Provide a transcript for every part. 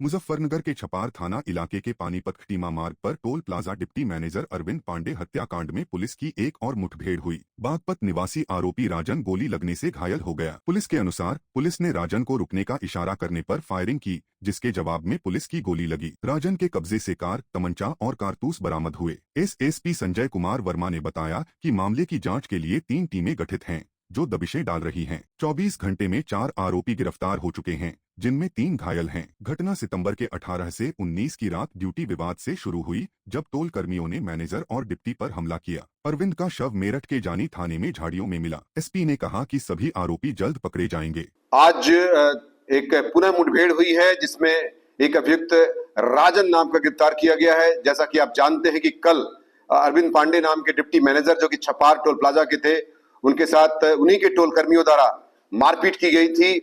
मुजफ्फरनगर के छपार थाना इलाके के पानीपत खटीमा मार्ग पर toll plaza deputy manager Arvind Pandey हत्याकांड में पुलिस की एक और मुठभेड़ हुई। बागपत निवासी आरोपी राजन गोली लगने से घायल हो गया। पुलिस के अनुसार पुलिस ने राजन को रुकने का इशारा करने पर फायरिंग की, जिसके जवाब में पुलिस की गोली लगी। राजन के कब्जे से कार, तमंचा और कारतूस बरामद हुए। एसएसपी संजय कुमार वर्मा ने बताया कि मामले की जाँच के लिए 3 टीमें गठित हैं, जो दबिशें डाल रही हैं। 24 घंटे में 4 आरोपी गिरफ्तार हो चुके हैं, जिनमें 3 घायल हैं। घटना सितंबर के 18 से 19 की रात ड्यूटी विवाद से शुरू हुई, जब टोल कर्मियों ने मैनेजर और डिप्टी पर हमला किया। अरविंद का शव मेरठ के जानी थाने में झाड़ियों में मिला। एसपी ने कहा कि सभी आरोपी जल्द पकड़े जाएंगे। आज एक पुनः मुठभेड़ हुई है, जिसमें एक अभियुक्त राजन नाम का गिरफ्तार किया गया है। जैसा कि आप जानते हैं कि कल अरविंद पांडे नाम के डिप्टी मैनेजर, जो कि छपार टोल प्लाजा के थे, उनके साथ उन्हीं के टोल कर्मियों द्वारा मारपीट की गई थी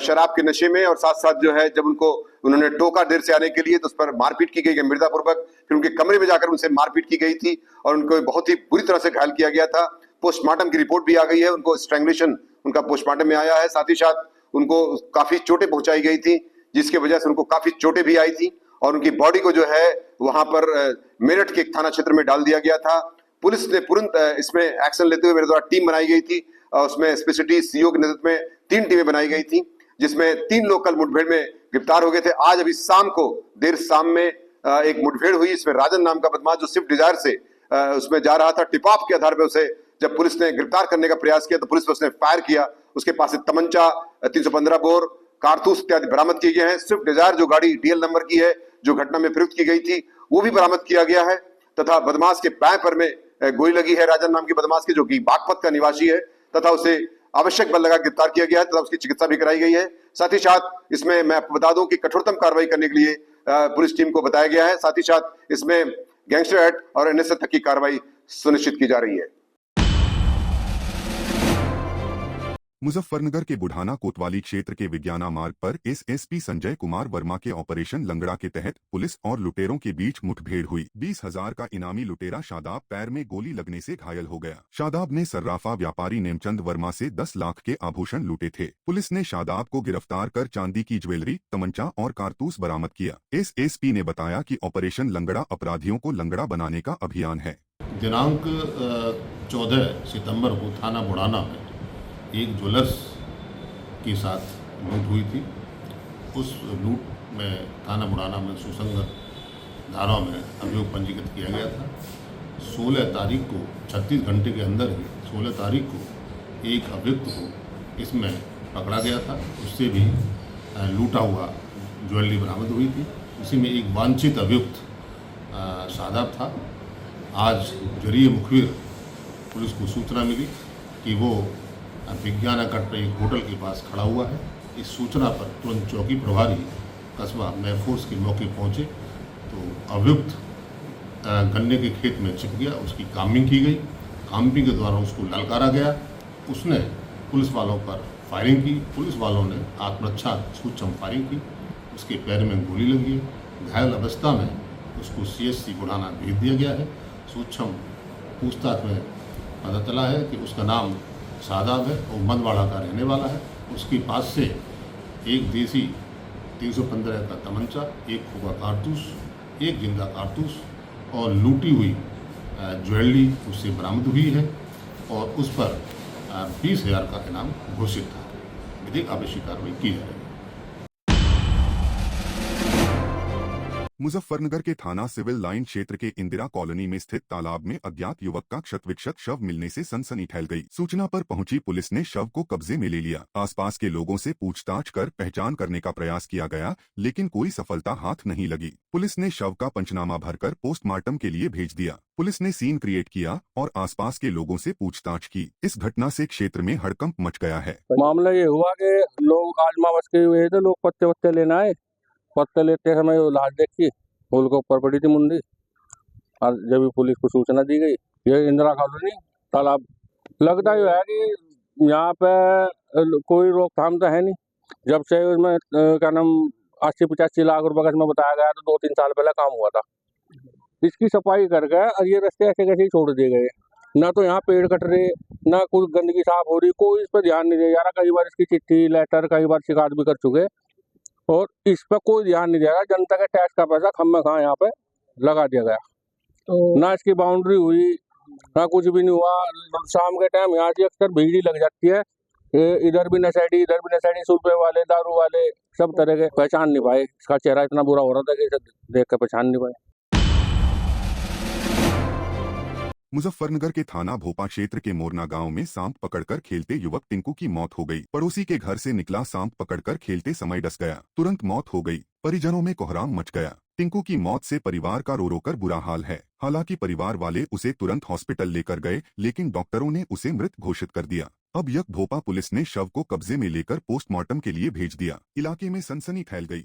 शराब के नशे में। और साथ साथ जो है, जब उन्होंने टोका देर से आने के लिए, तो उस पर मारपीट की गई गंभीरतापूर्वक। फिर उनके कमरे में जाकर उनसे मारपीट की गई थी और उनको बहुत ही बुरी तरह से घायल किया गया था। पोस्टमार्टम की रिपोर्ट भी आ गई है, उनको स्ट्रैंगुलेशन उनका पोस्टमार्टम में आया है। साथ ही साथ उनको काफी चोटें पहुंचाई गई थी, जिसकी वजह से उनको काफी चोटें भी आई थी और उनकी बॉडी को जो है वहां पर मेरठ के एक थाना क्षेत्र में डाल दिया गया था। पुलिस ने तुरंत इसमें एक्शन लेते हुए मेरे द्वारा टीम बनाई गई थी। उसमें स्पेशलिटी सीओ के नेतृत्व में 3 टीमें बनाई गई थी, जिसमें 3 लोग कल मुठभेड़ में गिरफ्तार हो गए थे। आज अभी शाम को देर शाम में एक मुठभेड़ हुई। इसमें राजन नाम का बदमाश, जो स्विफ्ट डिजायर से उसमें जा रहा था, टिप ऑफ के आधार पर उसे जब पुलिस ने गिरफ्तार करने का प्रयास किया, तो पुलिस पर उसने फायर किया। उसके पास से तमंचा, 315 बोर, कारतूस इत्यादि बरामद किए गए हैं। स्विफ्ट डिजायर जो गाड़ी डीएल नंबर की है, जो घटना में प्रयुक्त की गई थी, वो भी बरामद किया गया है। तथा बदमाश के बाएं पर में गोली लगी है, राजन नाम के बदमाश की, जो कि बागपत का निवासी है, तथा उसे आवश्यक बल लगा गिरफ्तार किया गया है तथा उसकी चिकित्सा भी कराई गई है। साथ ही साथ इसमें मैं आपको बता दूं कि कठोरतम कार्रवाई करने के लिए पुलिस टीम को बताया गया है। साथ ही साथ इसमें गैंगस्टर एक्ट और एनएसए तक की कार्रवाई सुनिश्चित की जा रही है। मुजफ्फरनगर के बुढ़ाना कोतवाली क्षेत्र के विज्ञाना मार्ग पर एसएसपी संजय कुमार वर्मा के ऑपरेशन लंगड़ा के तहत पुलिस और लुटेरों के बीच मुठभेड़ हुई। 20,000 का इनामी लुटेरा शादाब पैर में गोली लगने से घायल हो गया। शादाब ने सर्राफा व्यापारी नेमचंद वर्मा से 10 लाख के आभूषण लूटे थे। पुलिस ने शादाब को गिरफ्तार कर चांदी की ज्वेलरी, तमंचा और कारतूस बरामद किया। एसएसपी ने बताया कि ऑपरेशन लंगड़ा अपराधियों को लंगड़ा बनाने का अभियान है। दिनांक 14 सितंबर को थाना बुढ़ाना में एक ज्वेलर्स के साथ लूट हुई थी। उस लूट में थाना बुढ़ाना में सुसंगत धाराओं में अभियोग पंजीकृत किया गया था। 16 तारीख को 36 घंटे के अंदर ही 16 तारीख को एक अभियुक्त को इसमें पकड़ा गया था। उससे भी लूटा हुआ ज्वेलरी बरामद हुई थी। इसी में एक वांछित अभियुक्त शादाब था। आज जरिए मुखबिर पुलिस को सूचना मिली कि वो विज्ञाना कट पर एक होटल के पास खड़ा हुआ है। इस सूचना पर तुरंत चौकी प्रभारी कस्बा महफूज के मौके पहुंचे तो अभियुक्त गन्ने के खेत में छिप गया। उसकी कामिंग की गई। कामिंग के द्वारा उसको ललकारा गया। उसने पुलिस वालों पर फायरिंग की। पुलिस वालों ने आत्मरक्षा सूक्ष्म फायरिंग की। उसके पैर में गोली लगी है। घायल अवस्था में उसको सीएचसी बुढ़ाना भेज दिया गया है। सूक्ष्म पूछताछ में पता चला है कि उसका नाम शादाब है और मंदवाड़ा का रहने वाला है। उसके पास से एक देसी 315 का तमंचा, एक खोखा कारतूस, एक जिंदा कारतूस और लूटी हुई ज्वेलरी उससे बरामद हुई है और उस पर 20,000 का इनाम घोषित था। विधिक आवश्यक कार्रवाई की जा रही है। मुजफ्फरनगर के थाना सिविल लाइन क्षेत्र के इंदिरा कॉलोनी में स्थित तालाब में अज्ञात युवक का क्षत-विक्षत शव मिलने से सनसनी फैल गई। सूचना पर पहुंची पुलिस ने शव को कब्जे में ले लिया। आसपास के लोगों से पूछताछ कर पहचान करने का प्रयास किया गया, लेकिन कोई सफलता हाथ नहीं लगी। पुलिस ने शव का पंचनामा भरकर पोस्टमार्टम के लिए भेज दिया। पुलिस ने सीन क्रिएट किया और आसपास के लोगों से पूछताछ की। इस घटना से क्षेत्र में हड़कंप मच गया है। मामला ये हुआ कि लोग आज मावस के हुए थे, लोग पत्ते वत्ते लेना आए। पत्ते लेते समय वो लाश देखी, पुल के ऊपर पड़ी थी मुंडी। और जब भी पुलिस को सूचना दी गई, ये इंदिरा कॉलोनी तालाब लगता ही है कि यहाँ पे कोई रोकथाम तो है नहीं। जब से उसमें क्या नाम 80-85 लाख रुपए का इसमें बताया गया, तो 2-3 साल पहले काम हुआ था। इसकी सफाई कर गए और ये रास्ते ऐसे कैसे ही छोड़ दिए गए। ना तो यहाँ पेड़ कट रहे, ना कुछ गंदगी साफ हो रही, कोई इस पर ध्यान नहीं दे जा रहा। कई बार इसकी चिट्ठी लेटर कई बार शिकायत भी कर चुके, और इस पर कोई ध्यान नहीं दिया, जनता के टैक्स का पैसा खम्मे खां यहाँ पे लगा दिया गया। तो ना इसकी बाउंड्री हुई, ना कुछ भी नहीं हुआ। शाम के टाइम यहाँ से अक्सर भीड़ ही लग जाती है, इधर भी नशेड़ी, इधर भी नशेड़ी, सुल्फे वाले, दारू वाले, सब तरह के। पहचान नहीं पाए, इसका चेहरा इतना बुरा हो रहा था कि इसे देख कर पहचान नहीं पाए। मुजफ्फरनगर के थाना भोपा क्षेत्र के मोरना गांव में सांप पकड़कर खेलते युवक टिंकू की मौत हो गई। पड़ोसी के घर से निकला सांप पकड़कर खेलते समय डस गया, तुरंत मौत हो गई। परिजनों में कोहराम मच गया। टिंकू की मौत से परिवार का रो रो कर बुरा हाल है। हालांकि परिवार वाले उसे तुरंत हॉस्पिटल लेकर गए, लेकिन डॉक्टरों ने उसे मृत घोषित कर दिया। अब यक भोपा पुलिस ने शव को कब्जे में लेकर पोस्टमार्टम के लिए भेज दिया। इलाके में सनसनी फैल गई।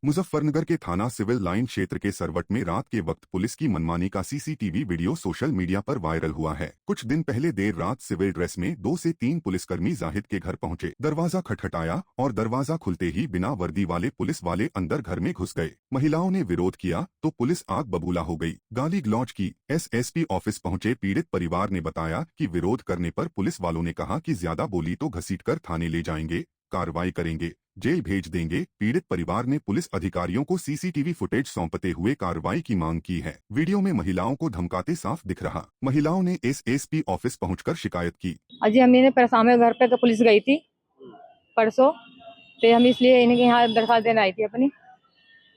मुजफ्फरनगर के थाना सिविल लाइन क्षेत्र के सरवट में रात के वक्त पुलिस की मनमानी का सीसीटीवी वीडियो सोशल मीडिया पर वायरल हुआ है। कुछ दिन पहले देर रात सिविल ड्रेस में 2 से 3 पुलिसकर्मी जाहिद के घर पहुंचे। दरवाजा खटखटाया और दरवाजा खुलते ही बिना वर्दी वाले पुलिस वाले अंदर घर में घुस गए। महिलाओं ने विरोध किया तो पुलिस आग बबूला हो गई, गाली गलौज की। एसएसपी ऑफिस पहुंचे पीड़ित परिवार ने बताया कि विरोध करने पर पुलिस वालों ने कहा कि ज्यादा बोली तो घसीटकर थाने ले जाएंगे, कार्रवाई करेंगे, जेल भेज देंगे। पीड़ित परिवार ने पुलिस अधिकारियों को सीसीटीवी फुटेज सौंपते हुए कार्रवाई की मांग की है। वीडियो में महिलाओं को धमकाते साफ दिख रहा। महिलाओं ने एसएसपी ऑफिस पहुंचकर शिकायत की। अजी हमने परसामे घर पे पुलिस गई थी परसों, तो हम इसलिए इनके यहाँ दरखास्त देने आई थी अपनी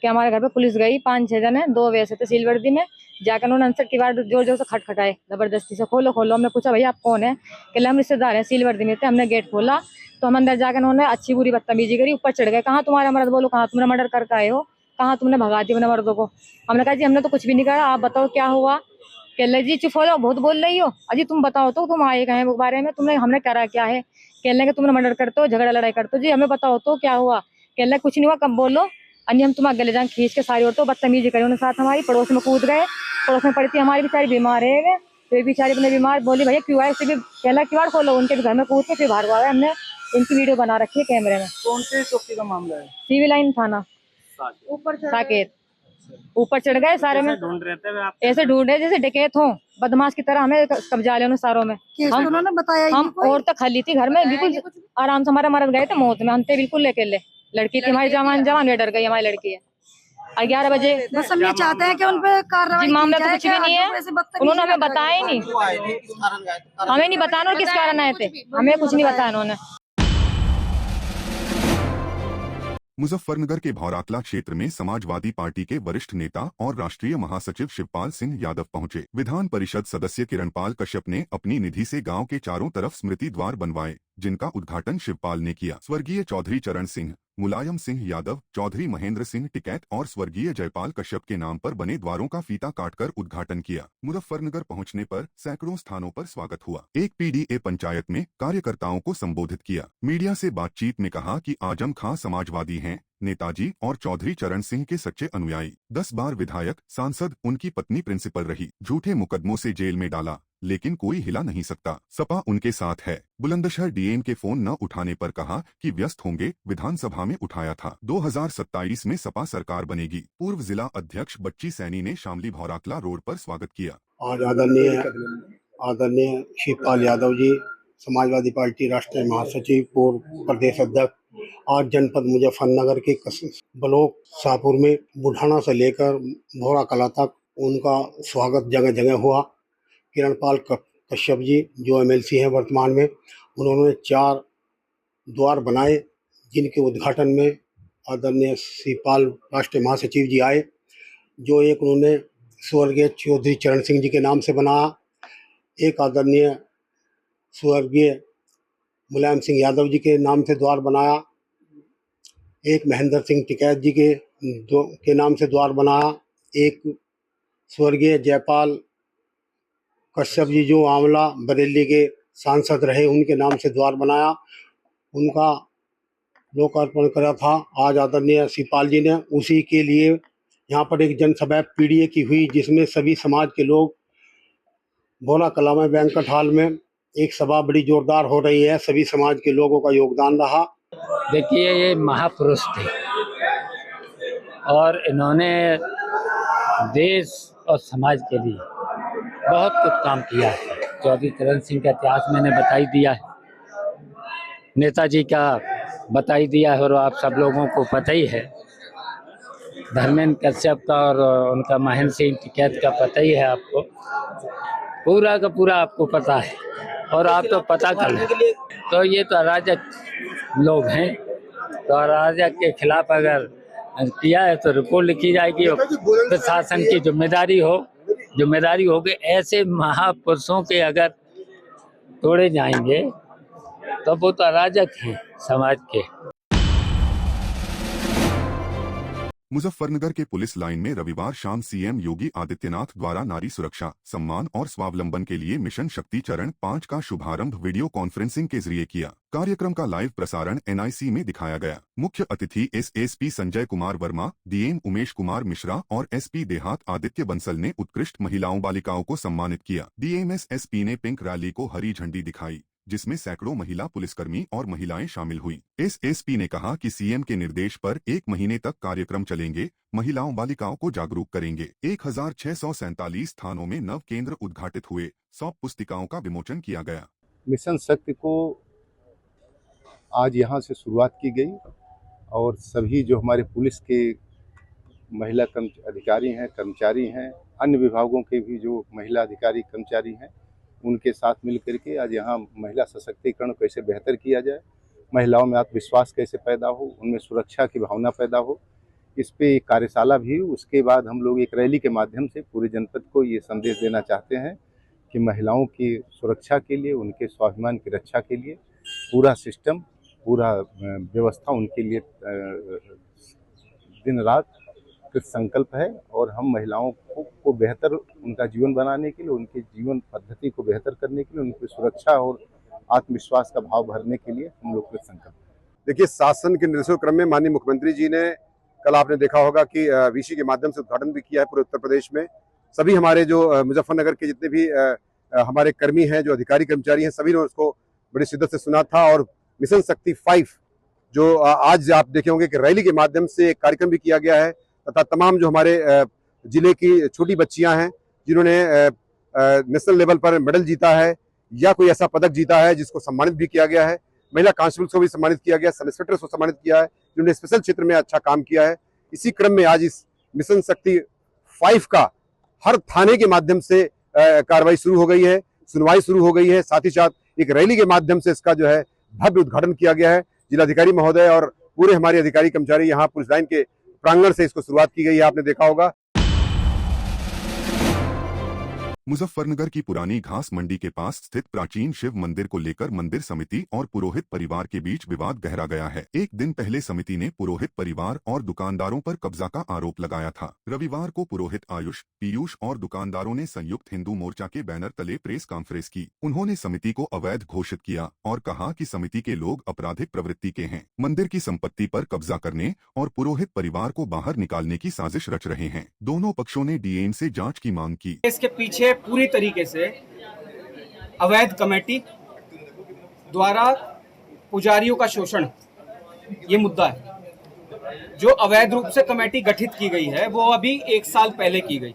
कि हमारे घर पे पुलिस गई, 5-6 जन है, 2 वैसे थे सीलवर्दी में। जाकर उन्होंने अंसर की बार जोर जोर से खटखटाए, जबरदस्ती से खोलो खोलो। हमने पूछा भैया आप कौन है? कि हम रिश्तेदार हैं, सीलवर्दी में थे। हमने गेट खोला तो हम अंदर जाकर उन्होंने अच्छी बुरी बदतमीजी करी, ऊपर चढ़ गए। कहाँ तुम्हारा मर्द? बोलो कहाँ तुमने मर्डर करके आए हो? कहाँ तुमने भगा दिया अपने मर्दों को? हमने कहा जी हमने तो कुछ भी नहीं करा, आप बताओ क्या हुआ? कह जी चुप हो जाओ, बहुत बोल रही हो। अजी तुम बताओ तो तुम आए कहे बारे में, तुमने हमने करा क्या है? कह लेंगे तुमने मर्डर करते हो, झगड़ा लड़ाई करते हो। जी हमें बताओ तो क्या हुआ? कह लेंगे कुछ नहीं हुआ, कब बोलो? अन्य हम तुम्हारे गले जान खींच के सारी औरतों बदतमीजी करी उन्होंने साथ। हमारी पड़ोस में कूद गए, पड़ोस में पड़ी थी हमारी बेचारी बीमार है, तो बेचारी अपने बीमार बोली भैया क्यों आए? भी कहला किवाड़ खोलो, उनके घर में कूद के फिर बाहर आए। हमने इनकी वीडियो बना रखी है कैमरे में। कौन से चौकी का मामला है? सिविल लाइन थाना साकेत। ऊपर चढ़ गए सारे में, ढूंढ रहे थे आप? ऐसे ढूंढ रहे जैसे डकैत हो, बदमाश की तरह हमें कब्जा लिया सारों में। उन्होंने बताया हम और तक खाली थी घर में, बिल्कुल आराम से हमारे मर्द गए थे मौत में, हम थे बिल्कुल अकेले। लड़की थी हमारी जवान वे डर गई हमारी लड़की है। 11 बजे बस हम ये चाहते हैं कि उन पे कार्रवाई की मामला तो जाए। कुछ भी नहीं है, उन्होंने हमें बताया ही नहीं, हमें नहीं बताया किस कारण आए थे, हमें कुछ नहीं बताया उन्होंने। मुजफ्फरनगर के भौराकला क्षेत्र में समाजवादी पार्टी के वरिष्ठ नेता और राष्ट्रीय महासचिव शिवपाल सिंह यादव पहुंचे। विधान परिषद सदस्य किरणपाल कश्यप ने अपनी निधि से गांव के चारों तरफ स्मृति द्वार बनवाए, जिनका उद्घाटन शिवपाल ने किया। स्वर्गीय चौधरी चरण सिंह, मुलायम सिंह यादव, चौधरी महेंद्र सिंह टिकैत और स्वर्गीय जयपाल कश्यप के नाम पर बने द्वारों का फीता काटकर उद्घाटन किया। मुजफ्फरनगर पहुंचने पर सैकड़ों स्थानों पर स्वागत हुआ। एक पीडीए पंचायत में कार्यकर्ताओं को संबोधित किया। मीडिया से बातचीत में कहा कि आजम खां समाजवादी हैं, नेताजी और चौधरी चरण सिंह के सच्चे अनुयायी। 10 बार विधायक, सांसद, उनकी पत्नी प्रिंसिपल रही। झूठे मुकदमों से जेल में डाला, लेकिन कोई हिला नहीं सकता। सपा उनके साथ है। बुलंदशहर डीएम के फोन न उठाने पर कहा कि व्यस्त होंगे, विधानसभा में उठाया था। 2027 में सपा सरकार बनेगी। पूर्व जिला अध्यक्ष बच्ची सैनी ने शामली भौराकला रोड पर स्वागत किया। आज आदरणीय शिवपाल यादव जी, समाजवादी पार्टी राष्ट्रीय महासचिव, पूर्व प्रदेश अध्यक्ष, आज जनपद मुजफ्फरनगर के ब्लॉक शाहपुर में बुढ़ाना से लेकर भौराकला तक उनका स्वागत जगह जगह हुआ। किरणपाल कश्यप जी जो एमएलसी हैं वर्तमान में, उन्होंने 4 द्वार बनाए, जिनके उद्घाटन में आदरणीय शिवपाल राष्ट्रीय महासचिव जी आए। जो एक उन्होंने स्वर्गीय चौधरी चरण सिंह जी के नाम से बनाया, एक आदरणीय स्वर्गीय मुलायम सिंह यादव जी के नाम से द्वार बनाया, एक महेंद्र सिंह टिकैत जी के नाम से द्वार बनाया, एक स्वर्गीय जयपाल कश्यप जी जो आंवला बरेली के सांसद रहे, उनके नाम से द्वार बनाया। उनका लोकार्पण करा था आज आदरणीय शिवपाल जी ने। उसी के लिए यहाँ पर एक जनसभा पीडीए की हुई, जिसमें सभी समाज के लोग भौराकला में बैंक्वेट हॉल में एक सभा बड़ी जोरदार हो रही है। सभी समाज के लोगों का योगदान रहा। देखिए ये महापुरुष थे और इन्होंने देश और समाज के लिए बहुत कुछ काम किया है। चौधरी चरण सिंह का इतिहास मैंने बता ही दिया है। नेताजी का बता ही दिया है और आप सब लोगों को पता ही है। धर्मेंद्र कश्यप का और उनका महेंद्र सिंह टिकैत का पता ही है आपको, पूरा का पूरा आपको पता है और आप तो पता कर लें। तो ये तो अराजक लोग हैं, तो अराजक के खिलाफ अगर किया है तो रिपोर्ट लिखी जाएगी और प्रशासन की जिम्मेदारी होगी। ऐसे महापुरुषों के अगर तोड़े जाएंगे तो वो तो अराजक हैं समाज के। मुजफ्फरनगर के पुलिस लाइन में रविवार शाम सीएम योगी आदित्यनाथ द्वारा नारी सुरक्षा, सम्मान और स्वावलंबन के लिए मिशन शक्ति चरण 5 का शुभारंभ वीडियो कॉन्फ्रेंसिंग के जरिए किया। कार्यक्रम का लाइव प्रसारण एनआईसी में दिखाया गया। मुख्य अतिथि एसएसपी संजय कुमार वर्मा, डीएम उमेश कुमार मिश्रा और एसपी देहात आदित्य बंसल ने उत्कृष्ट महिलाओं बालिकाओं को सम्मानित किया। डीएमएस एसपी ने पिंक रैली को हरी झंडी दिखाई, जिसमें सैकड़ों महिला पुलिसकर्मी और महिलाएं शामिल हुई। एसएसपी ने कहा कि सीएम के निर्देश पर 1 महीने तक कार्यक्रम चलेंगे, महिलाओं बालिकाओं को जागरूक करेंगे। 1647 थानों में नव केंद्र उद्घाटित हुए, 100 पुस्तिकाओं का विमोचन किया गया। मिशन शक्ति को आज यहाँ से शुरुआत की गई और सभी जो हमारे पुलिस के महिला अधिकारी हैं, कर्मचारी हैं, अन्य विभागों के भी जो महिला अधिकारी कर्मचारी हैं, उनके साथ मिलकर के आज यहाँ महिला सशक्तिकरण कैसे बेहतर किया जाए, महिलाओं में आत्मविश्वास कैसे पैदा हो, उनमें सुरक्षा की भावना पैदा हो, इस पे एक कार्यशाला भी। उसके बाद हम लोग एक रैली के माध्यम से पूरे जनपद को ये संदेश देना चाहते हैं कि महिलाओं की सुरक्षा के लिए, उनके स्वाभिमान की रक्षा के लिए पूरा सिस्टम, पूरा व्यवस्था उनके लिए दिन रात कृत संकल्प है और हम महिलाओं को बेहतर उनका जीवन बनाने के लिए, उनके जीवन पद्धति को बेहतर करने के लिए, उनकी सुरक्षा और आत्मविश्वास का भाव भरने के लिए हम लोग कृत संकल्प। देखिए, शासन के निर्देशों क्रम में माननीय मुख्यमंत्री जी ने कल आपने देखा होगा कि वीसी के माध्यम से उद्घाटन भी किया है पूरे उत्तर प्रदेश में। सभी हमारे जो मुजफ्फरनगर के जितने भी हमारे कर्मी हैं, जो अधिकारी कर्मचारी हैं, सभी ने उसको बड़ी शिद्दत से सुना था। और मिशन शक्ति 5 जो आज आप देखे होंगे कि रैली के माध्यम से एक कार्यक्रम भी किया गया है, तथा तमाम जो हमारे जिले की छोटी बच्चियां हैं जिन्होंने नेशनल लेवल पर मेडल जीता है या कोई ऐसा पदक जीता है जिसको सम्मानित भी किया गया है। महिला कांस्टेबल्स को भी सम्मानित किया गया, सब इंस्पेक्टर्स को सम्मानित किया है जिन्होंने स्पेशल क्षेत्र में अच्छा काम किया है। इसी क्रम में आज इस मिशन शक्ति 5 का हर थाने के माध्यम से कार्रवाई शुरू हो गई है, सुनवाई शुरू हो गई है। साथ ही साथ एक रैली के माध्यम से इसका जो है भव्य उद्घाटन किया गया है। जिलाधिकारी महोदय और पूरे हमारे अधिकारी कर्मचारी यहाँ पुलिस लाइन के प्रांगण से इसको शुरुआत की गई है, आपने देखा होगा। मुजफ्फरनगर की पुरानी घास मंडी के पास स्थित प्राचीन शिव मंदिर को लेकर मंदिर समिति और पुरोहित परिवार के बीच विवाद गहरा गया है। एक दिन पहले समिति ने पुरोहित परिवार और दुकानदारों पर कब्जा का आरोप लगाया था। रविवार को पुरोहित आयुष, पीयूष और दुकानदारों ने संयुक्त हिंदू मोर्चा के बैनर तले प्रेस कॉन्फ्रेंस की। उन्होंने समिति को अवैध घोषित किया और कहा कि समिति के लोग आपराधिक प्रवृत्ति के हैं, मंदिर की संपत्ति पर कब्जा करने और पुरोहित परिवार को बाहर निकालने की साजिश रच रहे हैं। दोनों पक्षों ने डीएम से जाँच की मांग की। इसके पीछे पूरी तरीके से अवैध कमेटी द्वारा पुजारियों का शोषण, ये मुद्दा है। जो अवैध रूप से कमेटी गठित की गई है वो अभी 1 साल पहले की गई,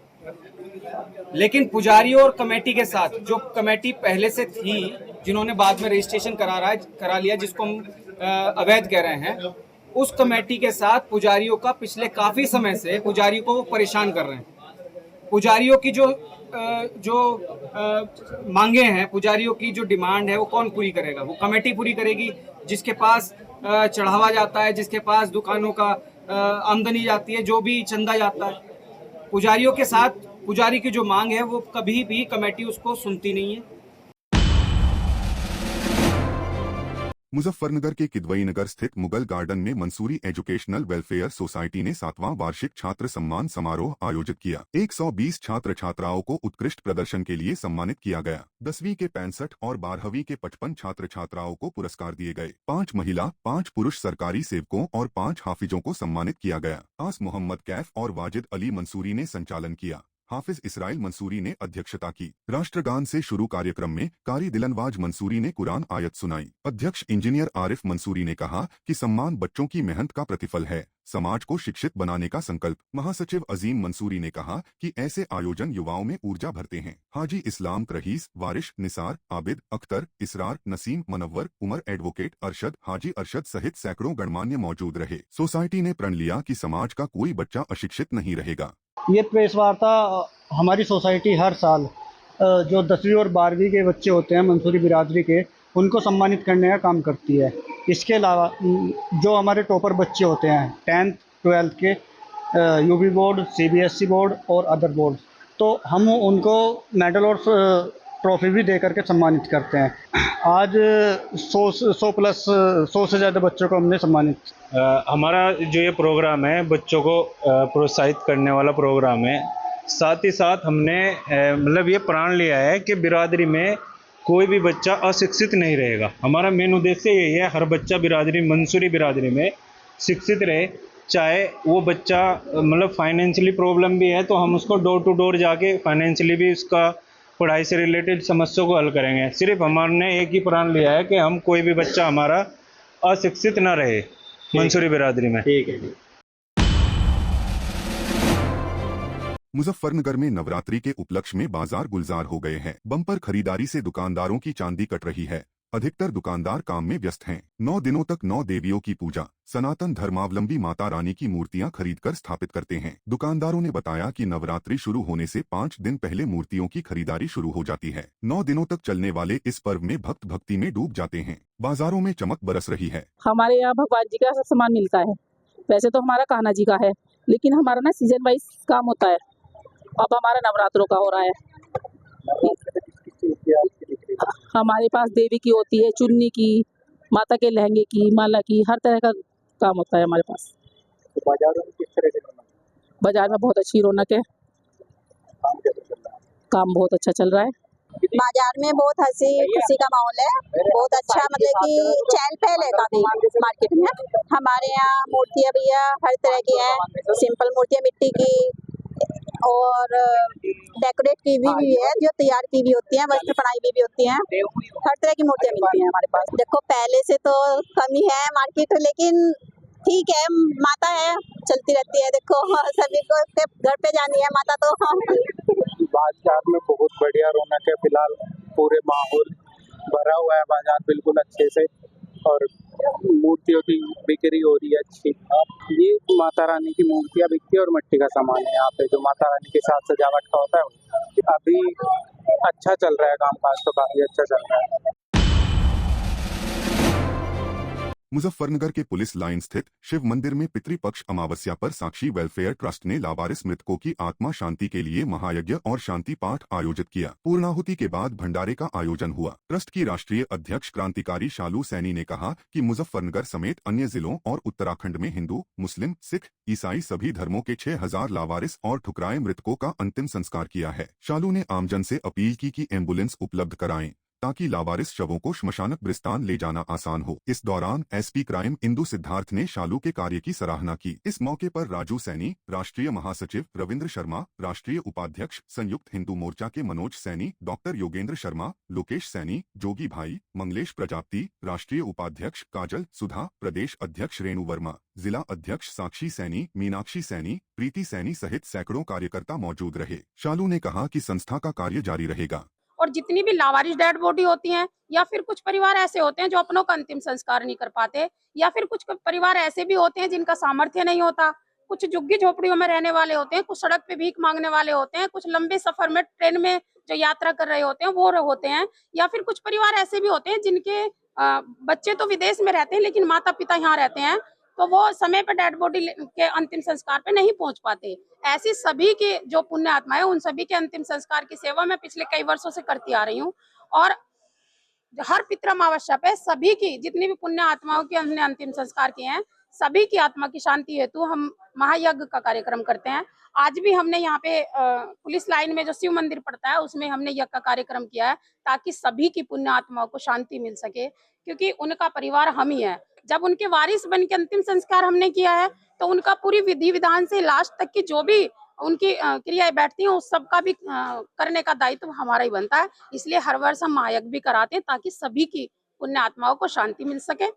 लेकिन पुजारियों और कमेटी के साथ जो कमेटी पहले से थी, जिन्होंने बाद में रजिस्ट्रेशन करा लिया, जिसको हम अवैध कह रहे हैं, उस कमेटी के साथ पुजारियों का पिछले काफी समय से पुजारियों को परेशान कर रहे हैं। पुजारियों की जो मांगे हैं, पुजारियों की जो डिमांड है, वो कौन पूरी करेगा? वो कमेटी पूरी करेगी, जिसके पास चढ़ावा जाता है, जिसके पास दुकानों का आमदनी जाती है, जो भी चंदा जाता है। पुजारियों के साथ पुजारी की जो मांग है वो कभी भी कमेटी उसको सुनती नहीं है। मुजफ्फरनगर के किदवई नगर स्थित मुगल गार्डन में मंसूरी एजुकेशनल वेलफेयर सोसाइटी ने 7वां वार्षिक छात्र सम्मान समारोह आयोजित किया। 120 छात्र छात्राओं को उत्कृष्ट प्रदर्शन के लिए सम्मानित किया गया। 10वीं के 65 और 12वीं के 55 छात्र छात्राओं को पुरस्कार दिए गए। 5 महिला, 5 पुरुष सरकारी सेवकों और 5 हाफिजों को सम्मानित किया गया। आस मोहम्मद कैफ और वाजिद अली मंसूरी ने संचालन किया। हाफिज इसराइल मंसूरी ने अध्यक्षता की। राष्ट्रगान से शुरू कार्यक्रम में कारी दिलनवाज मंसूरी ने कुरान आयत सुनाई। अध्यक्ष इंजीनियर आरिफ मंसूरी ने कहा कि सम्मान बच्चों की मेहनत का प्रतिफल है, समाज को शिक्षित बनाने का संकल्प। महासचिव अजीम मंसूरी ने कहा कि ऐसे आयोजन युवाओं में ऊर्जा भरते हैं। हाजी इस्लाम, रहीस, वारिश, निसार, आबिद, अख्तर, इसरार, नसीम, मनव्वर, उमर, एडवोकेट अरशद, हाजी अरशद सहित सैकड़ों गणमान्य मौजूद रहे। सोसाइटी ने प्रण लिया कि समाज का कोई बच्चा अशिक्षित नहीं रहेगा। ये प्रेस वार्ता हमारी सोसाइटी हर साल जो 10वीं और 12वीं के बच्चे होते हैं मंसूरी बिरादरी के, उनको सम्मानित करने का काम करती है। इसके अलावा जो हमारे टॉपर बच्चे होते हैं 10th 12th के यूपी बोर्ड, सीबीएसई बोर्ड और अदर बोर्ड, तो हम उनको मेडल और ट्रॉफी भी दे करके सम्मानित करते हैं। आज 100 से ज़्यादा बच्चों को हमने सम्मानित। हमारा जो ये प्रोग्राम है बच्चों को प्रोत्साहित करने वाला प्रोग्राम है। साथ ही साथ हमने मतलब ये प्रण लिया है कि बिरादरी में कोई भी बच्चा अशिक्षित नहीं रहेगा। हमारा मेन उद्देश्य यही है, हर बच्चा बिरादरी मंसूरी बिरादरी में शिक्षित रहे। चाहे वो बच्चा मतलब फाइनेंशियली प्रॉब्लम भी है तो हम उसको डोर टू डोर जाके फाइनेंशियली भी उसका पढ़ाई से रिलेटेड समस्याओं को हल करेंगे। सिर्फ हमने एक ही प्रण लिया है कि हम कोई भी बच्चा हमारा अशिक्षित न रहे मंसूरी बिरादरी में। ठीक है। मुजफ्फरनगर में नवरात्रि के उपलक्ष्य में बाजार गुलजार हो गए हैं। बम्पर खरीदारी से दुकानदारों की चांदी कट रही है। अधिकतर दुकानदार काम में व्यस्त हैं। 9 दिनों तक 9 देवियों की पूजा, सनातन धर्मावलंबी माता रानी की मूर्तियां खरीदकर स्थापित करते हैं। दुकानदारों ने बताया कि नवरात्रि शुरू होने से 5 दिन पहले मूर्तियों की खरीदारी शुरू हो जाती है। 9 दिनों तक चलने वाले इस पर्व में भक्त भक्ति में डूब जाते हैं। बाजारों में चमक बरस रही है। हमारे यहाँ भगवान जी का सामान मिलता है। वैसे तो हमारा कान्हा जी का है, लेकिन हमारा ना सीजन वाइज काम होता है। अब हमारा नवरात्रों का हो रहा है। हमारे पास देवी की होती है, चुन्नी की, माता के लहंगे की, माला की, हर तरह का काम होता है हमारे पास। तो बाजार में किस तरह से बाजार में बहुत अच्छी रौनक है। काम बहुत अच्छा चल रहा है। बाजार में बहुत हंसी खुशी का माहौल है। बहुत अच्छा, मतलब कि चहल पहल है काफी मार्केट में। हमारे यहाँ मूर्तियाँ भैया हर तरह की हैं। सिंपल मूर्तियाँ मिट्टी की और डेकोरेट की भी है, जो तैयार की भी होती हैं, वस्त्र बनाई भी होती हैं। हर तरह की मूर्तियाँ मिलती हैं हमारे पास। देखो पहले से तो कमी है मार्केट, लेकिन ठीक है, माता है, चलती रहती है। देखो सभी को घर पे जानी है माता तो। बाजार में बहुत बढ़िया रौनक है। फिलहाल पूरे माहौल भरा हुआ है, बाजार बिल्कुल अच्छे से, और मूर्तियों की बिक्री हो रही है अच्छी। ये माता रानी की मूर्तियाँ बिकती है और मिट्टी का सामान है यहाँ पे, जो माता रानी के साथ सजावट का होता है। अभी अच्छा चल रहा है, कामकाज तो काफी अच्छा चल रहा है। मुजफ्फरनगर के पुलिस लाइन स्थित शिव मंदिर में पितृपक्ष अमावस्या पर साक्षी वेलफेयर ट्रस्ट ने लावारिस मृतकों की आत्मा शांति के लिए महायज्ञ और शांति पाठ आयोजित किया। पूर्णाहुति के बाद भंडारे का आयोजन हुआ। ट्रस्ट की राष्ट्रीय अध्यक्ष क्रांतिकारी शालू सैनी ने कहा कि मुजफ्फरनगर समेत अन्य जिलों और उत्तराखंड में हिंदू, मुस्लिम, सिख, ईसाई सभी धर्मों के 6000 लावारिस और ठुकराए मृतकों का अंतिम संस्कार किया है। शालू ने आमजन से अपील की कि एम्बुलेंस उपलब्ध कराएं ताकि लावारिस शवों को श्मशान ब्रिस्तान ले जाना आसान हो। इस दौरान एसपी क्राइम इंदु सिद्धार्थ ने शालू के कार्य की सराहना की। इस मौके पर राजू सैनी, राष्ट्रीय महासचिव रविंद्र शर्मा, राष्ट्रीय उपाध्यक्ष संयुक्त हिंदू मोर्चा के मनोज सैनी, डॉक्टर योगेंद्र शर्मा, लोकेश सैनी, जोगी भाई, मंगलेश प्रजापति, राष्ट्रीय उपाध्यक्ष काजल सुधा, प्रदेश अध्यक्ष रेणु वर्मा, जिला अध्यक्ष साक्षी सैनी, मीनाक्षी सैनी, प्रीति सैनी सहित सैकड़ों कार्यकर्ता मौजूद रहे। शालू ने कहा कि संस्था का कार्य जारी रहेगा। और जितनी भी लावारिस डेड बॉडी होती हैं, या फिर कुछ परिवार ऐसे होते हैं जो अपनों का अंतिम संस्कार नहीं कर पाते, या फिर कुछ परिवार ऐसे भी होते हैं जिनका सामर्थ्य नहीं होता, कुछ झुग्गी झोपड़ियों में रहने वाले होते हैं, कुछ सड़क पे भीख मांगने वाले होते हैं, कुछ लंबे सफर में ट्रेन में जो यात्रा कर रहे होते हैं वो होते हैं, या फिर कुछ परिवार ऐसे भी होते हैं जिनके बच्चे तो विदेश में रहते हैं लेकिन माता पिता यहाँ रहते हैं, तो वो समय पर डेड बॉडी के अंतिम संस्कार पे नहीं पहुंच पाते। ऐसी सभी के जो पुण्य आत्मा है, उन सभी के अंतिम संस्कार की सेवा मैं पिछले कई वर्षों से करती आ रही हूँ। और हर पितृ अमावस्या पे सभी की जितनी भी पुण्य आत्माओं के हमने अंतिम संस्कार किए हैं, सभी की आत्मा की शांति हेतु हम महायज्ञ का कार्यक्रम करते हैं। आज भी हमने यहाँ पे पुलिस लाइन में जो शिव मंदिर पड़ता है उसमें हमने यज्ञ का कार्यक्रम किया है, ताकि सभी की पुण्य आत्माओं को शांति मिल सके, क्योंकि उनका परिवार हम ही है। जब उनके वारिस बन के अंतिम संस्कार हमने किया है तो उनका पूरी विधि विधान से लास्ट तक की जो भी उनकी क्रियाएं बैठती हैं, उस सब का भी करने का दायित्व हमारा ही बनता है। इसलिए हर वर्ष हम महायज्ञ भी कराते हैं ताकि सभी की पुण्य आत्माओं को शांति मिल सके।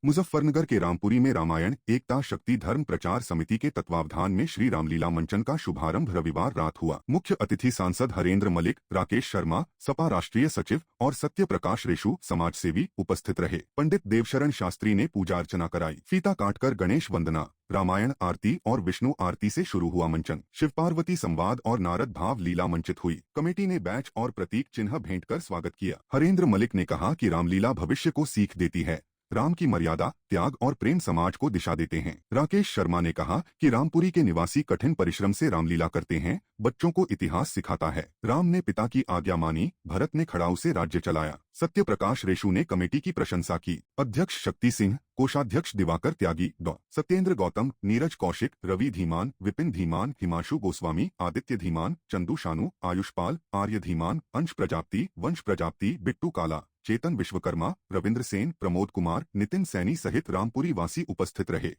मुजफ्फरनगर के रामपुरी में रामायण एकता शक्ति धर्म प्रचार समिति के तत्वावधान में श्री रामलीला मंचन का शुभारंभ रविवार रात हुआ। मुख्य अतिथि सांसद हरेंद्र मलिक, राकेश शर्मा, सपा राष्ट्रीय सचिव और सत्य प्रकाश रेशु समाजसेवी उपस्थित रहे। पंडित देवशरण शास्त्री ने पूजा अर्चना कराई। फीता काटकर गणेश वंदना, रामायण आरती और विष्णु आरती से शुरू हुआ मंचन। शिव पार्वती संवाद और नारद भाव लीला मंचित हुई। कमेटी ने बैच और प्रतीक चिन्ह भेंट कर स्वागत किया। हरेंद्र मलिक ने कहा कि रामलीला भविष्य को सीख देती है। राम की मर्यादा, त्याग और प्रेम समाज को दिशा देते हैं। राकेश शर्मा ने कहा कि रामपुरी के निवासी कठिन परिश्रम से रामलीला करते हैं, बच्चों को इतिहास सिखाता है। राम ने पिता की आज्ञा मानी, भरत ने खड़ाऊ से राज्य चलाया। सत्य प्रकाश रेशु ने कमेटी की प्रशंसा की। अध्यक्ष शक्ति सिंह, कोषाध्यक्ष दिवाकर त्यागी, डॉ सत्येंद्र गौतम, नीरज कौशिक, रवि धीमान, विपिन धीमान, हिमांशु गोस्वामी, आदित्य धीमान, चंदू शानू, आयुषपाल, आर्य धीमान, अंश प्रजापति, वंश प्रजापति, बिट्टू काला, चेतन विश्वकर्मा, रविंद्र सेन, प्रमोद कुमार, नितिन सैनी सहित रामपुरी वासी उपस्थित रहे।